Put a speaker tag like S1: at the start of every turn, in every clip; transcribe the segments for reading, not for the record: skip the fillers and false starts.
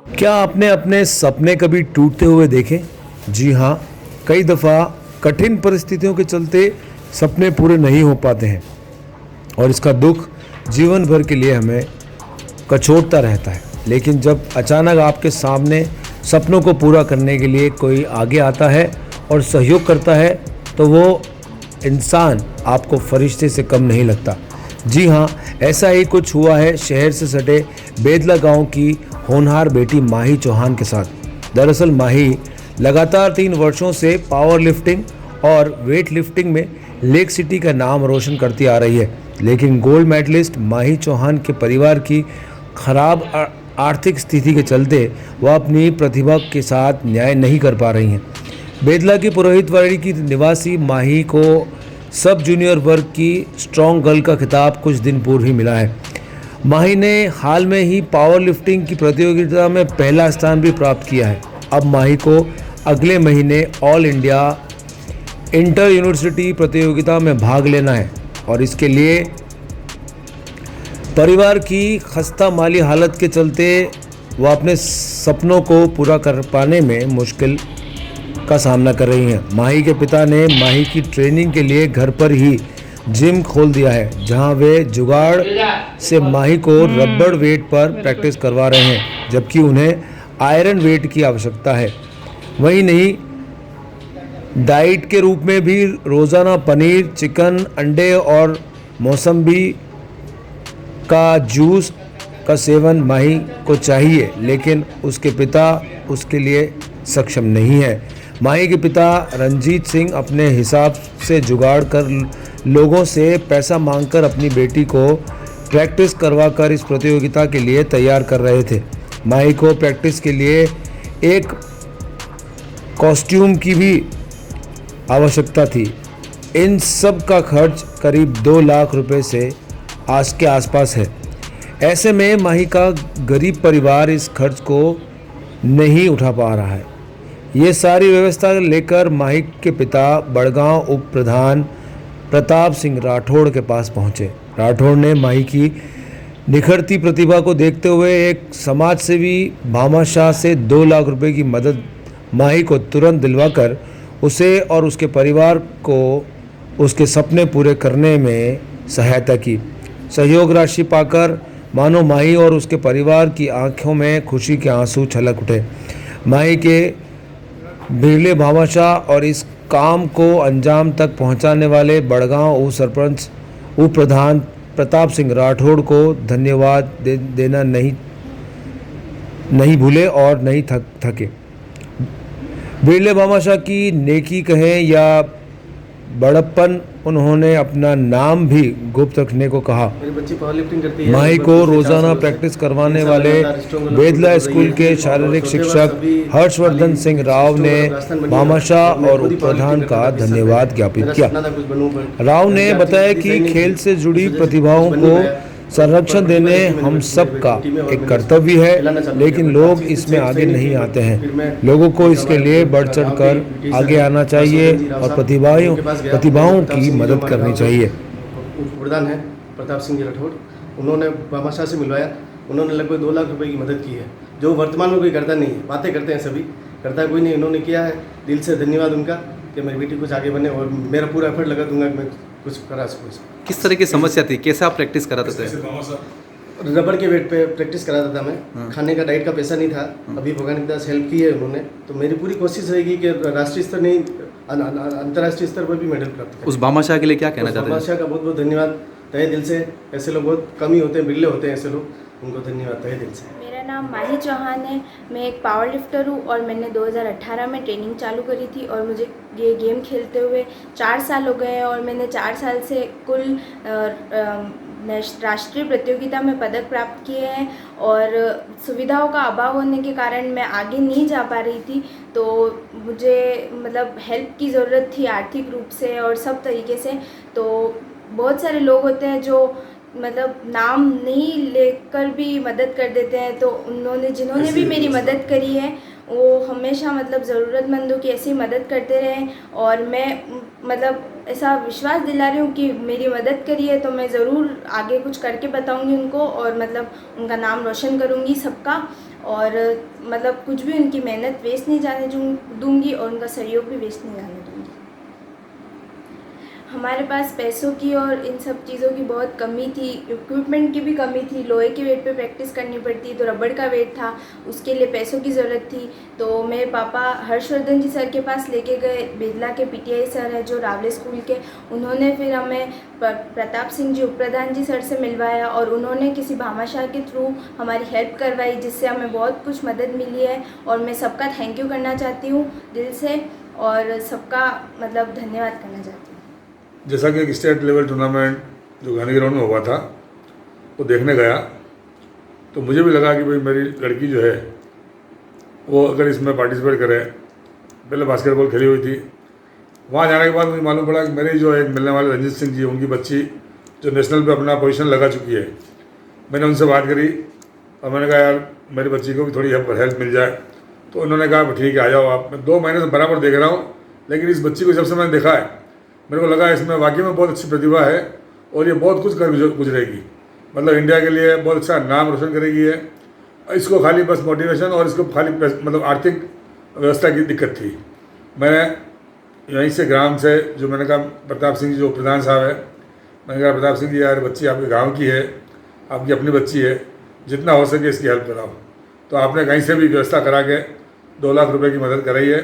S1: क्या आपने अपने सपने कभी टूटते हुए देखे? जी हाँ, कई दफ़ा कठिन परिस्थितियों के चलते सपने पूरे नहीं हो पाते हैं और इसका दुख जीवन भर के लिए हमें कचोटता रहता है। लेकिन जब अचानक आपके सामने सपनों को पूरा करने के लिए कोई आगे आता है और सहयोग करता है, तो वो इंसान आपको फरिश्ते से कम नहीं लगता। जी हाँ, ऐसा ही कुछ हुआ है शहर से सटे बेदला गांव की होनहार बेटी माही चौहान के साथ। दरअसल माही लगातार 3 वर्षों से पावर लिफ्टिंग और वेट लिफ्टिंग में लेक सिटी का नाम रोशन करती आ रही है। लेकिन गोल्ड मेडलिस्ट माही चौहान के परिवार की खराब आर्थिक स्थिति के चलते वह अपनी प्रतिभा के साथ न्याय नहीं कर पा रही हैं। बेदला की पुरोहितवाड़ी की निवासी माही को सब जूनियर वर्ग की स्ट्रॉन्ग गर्ल का खिताब कुछ दिन पूर्व ही मिला है। माही ने हाल में ही पावर लिफ्टिंग की प्रतियोगिता में पहला स्थान भी प्राप्त किया है। अब माही को अगले महीने ऑल इंडिया इंटर यूनिवर्सिटी प्रतियोगिता में भाग लेना है और इसके लिए परिवार की खस्ता माली हालत के चलते वह अपने सपनों को पूरा कर पाने में मुश्किल का सामना कर रही हैं। माही के पिता ने माही की ट्रेनिंग के लिए घर पर ही जिम खोल दिया है, जहां वे जुगाड़ से माही को रबड़ वेट पर प्रैक्टिस करवा रहे हैं, जबकि उन्हें आयरन वेट की आवश्यकता है। वहीं नहीं, डाइट के रूप में भी रोज़ाना पनीर, चिकन, अंडे और मौसम्बी का जूस का सेवन माही को चाहिए, लेकिन उसके पिता उसके लिए सक्षम नहीं है। माही के पिता रंजीत सिंह अपने हिसाब से जुगाड़ कर लोगों से पैसा मांगकर अपनी बेटी को प्रैक्टिस करवाकर इस प्रतियोगिता के लिए तैयार कर रहे थे। माही को प्रैक्टिस के लिए एक कॉस्ट्यूम की भी आवश्यकता थी। इन सब का खर्च करीब 2 लाख रुपए से के आसपास है। ऐसे में माही का गरीब परिवार इस खर्च को नहीं उठा पा रहा है। ये सारी व्यवस्था लेकर माही के पिता बड़गांव उप प्रधान प्रताप सिंह राठौड़ के पास पहुंचे। राठौड़ ने माही की निखरती प्रतिभा को देखते हुए एक समाज सेवी भामा शाह से 2 लाख रुपए की मदद माही को तुरंत दिलवाकर उसे और उसके परिवार को उसके सपने पूरे करने में सहायता की। सहयोग राशि पाकर मानो माही और उसके परिवार की आंखों में खुशी के आंसू छलक उठे। माही के बिरले भामाशाह और इस काम को अंजाम तक पहुंचाने वाले बड़गांव उप सरपंच उप प्रधान प्रताप सिंह राठौड़ को धन्यवाद देना नहीं भूले और नहीं थके। बिरले भामाशाह की नेकी कहें या बड़प्पन, उन्होंने अपना नाम भी गुप्त रखने को कहा। माही को रोजाना प्रैक्टिस करवाने वाले बेदला स्कूल के शारीरिक शिक्षक हर्षवर्धन सिंह राव ने भामाशाह और उप प्रधान का धन्यवाद ज्ञापित किया। राव ने बताया कि खेल से जुड़ी प्रतिभाओं को संरक्षण देने हम सब का एक कर्तव्य है, लेकिन लोग इसमें आगे नहीं आते हैं। लोगों को इसके लिए बढ़ चढ़ कर आगे आना चाहिए और प्रतिभाओं की मदद करनी चाहिए।
S2: उप प्रधान है प्रताप सिंह राठौड़, उन्होंने भामाशाह से मिलवाया। उन्होंने लगभग 2 लाख रुपए की मदद की है, जो वर्तमान में कोई करता नहीं है। बातें करते हैं सभी, करता कोई नहीं। उन्होंने किया है, दिल से धन्यवाद उनका कि मेरी बेटी कुछ आगे बने और मेरा पूरा एफर्ट लगा दूंगा कि मैं कुछ करा सकूँ।
S3: किस तरह की समस्या थी, कैसा आप प्रैक्टिस कराते थे?
S2: रबड़ के वेट पे प्रैक्टिस कराता था मैं। खाने का डाइट का पैसा नहीं था। अभी भगवान की दास हेल्प की है उन्होंने, तो मेरी पूरी कोशिश रहेगी कि राष्ट्रीय स्तर नहीं अंतर्राष्ट्रीय स्तर पर भी मेडल प्राप्त करें।
S3: उस भामाशाह के लिए क्या कहना चाहते हैं?
S2: भामाशाह का बहुत बहुत धन्यवाद तहे दिल से। ऐसे लोग बहुत कम ही होते हैं, बिरले होते हैं ऐसे लोग, उनको धन्यवाद तहे दिल से।
S4: मेरा नाम माही चौहान है, मैं एक पावर लिफ्टर हूँ और मैंने 2018 में ट्रेनिंग चालू करी थी और मुझे ये गेम खेलते हुए 4 साल हो गए हैं और मैंने 4 साल से कुल राष्ट्रीय प्रतियोगिता में पदक प्राप्त किए हैं। और सुविधाओं का अभाव होने के कारण मैं आगे नहीं जा पा रही थी, तो मुझे मतलब हेल्प की ज़रूरत थी आर्थिक रूप से और सब तरीके से। तो बहुत सारे लोग होते हैं जो मतलब नाम नहीं लेकर भी मदद कर देते हैं, तो जिन्होंने भी मेरी मदद करी है वो हमेशा मतलब ज़रूरतमंदों की ऐसी मदद करते रहे। और मैं मतलब ऐसा विश्वास दिला रही हूँ कि मेरी मदद करी है, तो मैं ज़रूर आगे कुछ करके बताऊँगी उनको, और मतलब उनका नाम रोशन करूँगी सबका, और मतलब कुछ भी उनकी मेहनत वेस्ट नहीं जाने दूँगी, और उनका सहयोग भी वेस्ट नहीं जाने दूँगी। हमारे पास पैसों की और इन सब चीज़ों की बहुत कमी थी, इक्विपमेंट की भी कमी थी। लोहे के वेट पे प्रैक्टिस करनी पड़ती, तो रबड़ का वेट था, उसके लिए पैसों की ज़रूरत थी। तो मेरे पापा हर्षवर्धन जी सर के पास लेके गए, बेदला के पीटीआई सर हैं जो रावले स्कूल के, उन्होंने फिर हमें प्रताप सिंह जी उप प्रधान जी सर से मिलवाया, और उन्होंने किसी भामाशाह के थ्रू हमारी हेल्प करवाई, जिससे हमें बहुत कुछ मदद मिली है। और मैं सबका थैंक यू करना चाहती हूँ दिल से, और सबका मतलब धन्यवाद करना चाहती हूँ।
S5: जैसा कि एक स्टेट लेवल टूर्नामेंट जो गांधी ग्राउंड में हुआ था वो देखने गया, तो मुझे भी लगा कि भाई मेरी लड़की जो है वो अगर इसमें पार्टिसिपेट करे। पहले बास्केटबॉल खेली हुई थी, वहाँ जाने के बाद मुझे मालूम पड़ा कि मेरी जो एक मिलने वाले रंजीत सिंह जी, उनकी बच्ची जो नेशनल पे अपना पोजीशन लगा चुकी है। मैंने उनसे बात करी और मैंने कहा यार मेरी बच्ची को भी थोड़ी हेल्प मिल जाए, तो उन्होंने कहा ठीक है आ जाओ आप। मैं 2 महीने से बराबर देख रहा हूँ, लेकिन इस बच्ची को जब से मैंने देखा है मेरे को लगा इसमें वाकई में बहुत अच्छी प्रतिभा है और ये बहुत कुछ कर गुजरेगी, मतलब इंडिया के लिए बहुत अच्छा नाम रोशन करेगी है। इसको खाली बस मोटिवेशन और इसको खाली मतलब आर्थिक व्यवस्था की दिक्कत थी। मैंने यहीं से ग्राम से जो मैंने कहा प्रताप सिंह जी जो प्रधान साहब है, मैंने कहा प्रताप सिंह जी यार बच्ची आपके गाँव की है, आपकी अपनी बच्ची है, जितना हो सके इसकी हेल्प कराओ। तो आपने कहीं से भी व्यवस्था करा के 2 लाख रुपए की मदद कराई है,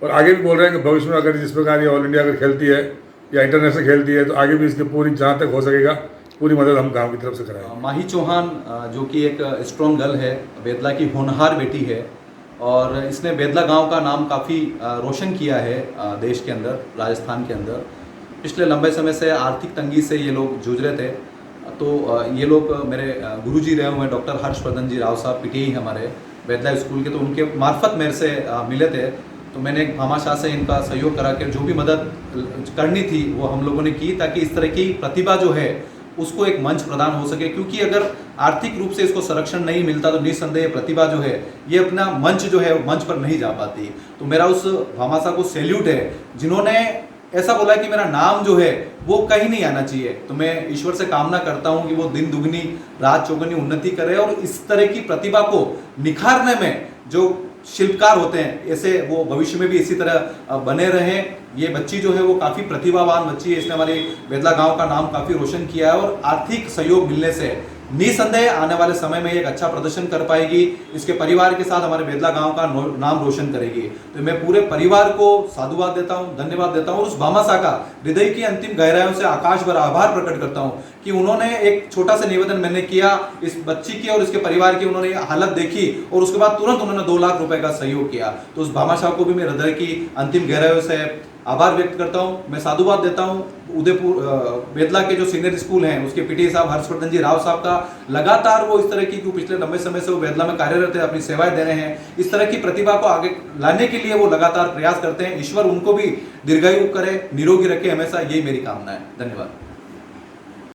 S5: और आगे भी बोल रहे हैं कि भविष्य में अगर जिस प्रकार ये ऑल इंडिया अगर खेलती है या इंटरनेशनल खेलती है तो आगे भी इसकी पूरी जहाँ तक हो सकेगा पूरी मदद हम गांव की तरफ से कराएंगे।
S3: माही चौहान जो कि एक स्ट्रॉन्ग गर्ल है, बेदला की होनहार बेटी है, और इसने बेदला गांव का नाम काफ़ी रोशन किया है देश के अंदर, राजस्थान के अंदर। पिछले लंबे समय से आर्थिक तंगी से ये लोग जूझ रहे थे, तो ये लोग मेरे गुरुजी रहे हुए हैं डॉक्टर हर्षवर्धन जी राव साहब, पीटीआई हमारे बेदला स्कूल के, तो उनके मार्फत मेरे से मिले थे। तो मैंने एक भामाशाह से इनका सहयोग करा के जो भी मदद करनी थी वो हम लोगों ने की, ताकि इस तरह की प्रतिभा जो है उसको एक मंच प्रदान हो सके। क्योंकि अगर आर्थिक रूप से इसको संरक्षण नहीं मिलता तो निस्संदेह प्रतिभा जो है ये अपना मंच जो है मंच पर नहीं जा पाती। तो मेरा उस भामाशाह को सैल्यूट है जिन्होंने ऐसा बोला कि मेरा नाम जो है वो कहीं नहीं आना चाहिए। तो मैं ईश्वर से कामना करता हूँ कि वो दिन दुगनी रात चौगुनी उन्नति करे, और इस तरह की प्रतिभा को निखारने में जो शिल्पकार होते हैं ऐसे वो भविष्य में भी इसी तरह बने रहें। ये बच्ची जो है वो काफ़ी प्रतिभावान बच्ची है, इसने हमारे बेदला गांव का नाम काफ़ी रोशन किया है, और आर्थिक सहयोग मिलने से निसंदेह आने वाले समय में एक अच्छा प्रदर्शन कर पाएगी। इसके परिवार के साथ हमारे बेदला गांव का नाम रोशन करेगी। तो मैं पूरे परिवार को साधुवाद देता हूं, धन्यवाद देता हूं, और उस भामाशाह का हृदय की अंतिम गहराइयों से आकाश भर आभार प्रकट करता हूं कि उन्होंने एक छोटा सा निवेदन मैंने किया इस बच्ची की और इसके परिवार की, उन्होंने हालत देखी और उसके बाद तुरंत उन्होंने 2 लाख रुपए का सहयोग किया। तो उस भामाशाह को भी मैं हृदय की अंतिम गहराइयों से आभार व्यक्त करता हूं। मैं साधुवाद देता हूं उदयपुर बेदला के जो सीनियर स्कूल हैं उसके पीटीआई साहब हर्षवर्धन जी राव साहब का, लगातार वो इस तरह की पिछले लंबे समय से वो बेदला में कार्यरत है, अपनी सेवाएं दे रहे हैं। इस तरह की प्रतिभा को आगे लाने के लिए वो लगातार प्रयास करते हैं। ईश्वर उनको भी दीर्घायु करे, निरोगी रखे, हमेशा यही मेरी कामना है। धन्यवाद।